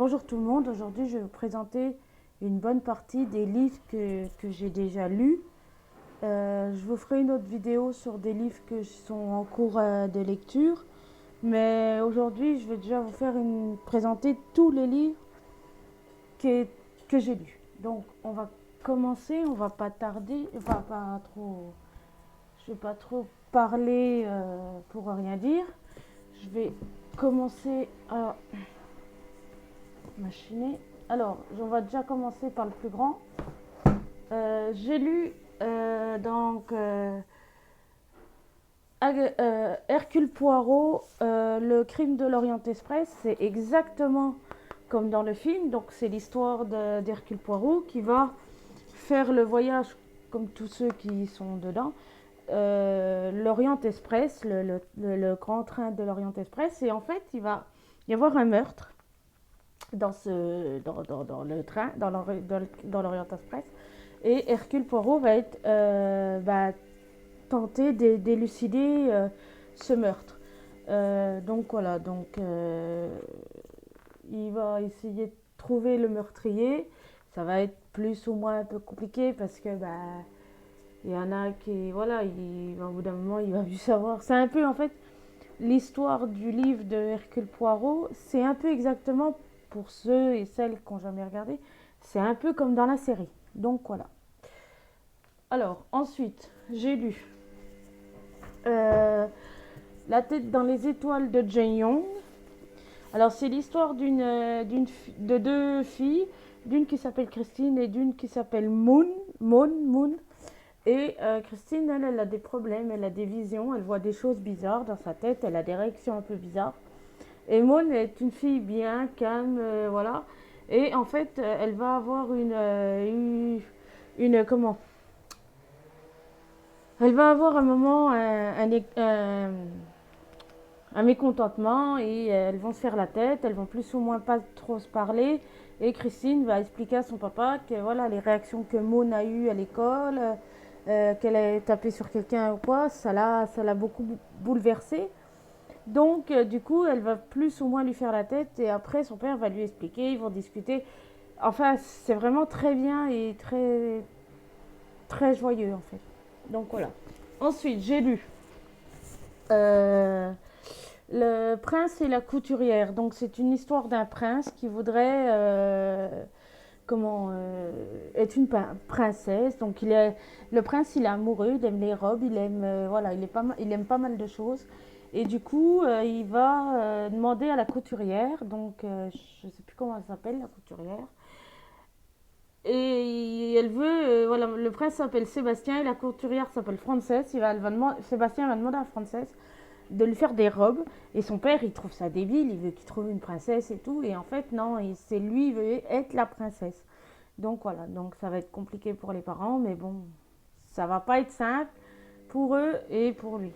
Bonjour tout le monde, aujourd'hui je vais vous présenter une bonne partie des livres que j'ai déjà lus. Je vous ferai une autre vidéo sur des livres qui sont en cours de lecture. Mais aujourd'hui je vais déjà vous faire présenter tous les livres que, que j'ai lus. Donc on va commencer, on va pas tarder, enfin pas trop, je vais pas trop parler pour rien dire. Je vais commencer à machiner. Alors, on va déjà commencer par le plus grand. J'ai lu Hercule Poirot, le crime de l'Orient Express. C'est exactement comme dans le film. Donc, c'est l'histoire d'Hercule Poirot qui va faire le voyage, comme tous ceux qui sont dedans, l'Orient Express, le grand train de l'Orient Express. Et en fait, il va y avoir un meurtre dans le train, dans l'Orient Express. Et Hercule Poirot va être tenter d'élucider ce meurtre. Donc voilà, il va essayer de trouver le meurtrier. Ça va être plus ou moins un peu compliqué parce que il y en a qui, voilà, au bout d'un moment, il va plus savoir. C'est un peu en fait l'histoire du livre de Hercule Poirot, c'est un peu exactement, pour ceux et celles qui n'ont jamais regardé, c'est un peu comme dans la série. Donc voilà. Alors, ensuite, j'ai lu La tête dans les étoiles de Jane Young. Alors, c'est l'histoire de deux filles, d'une qui s'appelle Christine et d'une qui s'appelle Moon. Et Christine, elle a des problèmes, elle a des visions, elle voit des choses bizarres dans sa tête, elle a des réactions un peu bizarres. Et Moon est une fille bien calme, voilà. Et en fait, elle va avoir comment? Elle va avoir un moment un mécontentement et elles vont se faire la tête, elles vont plus ou moins pas trop se parler. Et Christine va expliquer à son papa que voilà les réactions que Moon a eues à l'école, qu'elle a tapé sur quelqu'un ou quoi, ça l'a beaucoup bouleversée. Donc, du coup, elle va plus ou moins lui faire la tête et après, son père va lui expliquer, ils vont discuter. Enfin, c'est vraiment très bien et très, très joyeux, en fait. Donc, voilà. Ensuite, j'ai lu euh, Le prince et la couturière. Donc, c'est une histoire d'un prince qui voudrait être une princesse. Donc, le prince, il est amoureux, il aime les robes, il aime, voilà, il aime pas mal de choses. Et du coup, il va demander à la couturière, donc je ne sais plus comment elle s'appelle, la couturière. Et elle veut, voilà, le prince s'appelle Sébastien et la couturière s'appelle Frances. Sébastien va demander à Frances de lui faire des robes. Et son père, il trouve ça débile, il veut qu'il trouve une princesse et tout. Et en fait, non, c'est lui, il veut être la princesse. Donc voilà, donc ça va être compliqué pour les parents, mais bon, ça va pas être simple pour eux et pour lui.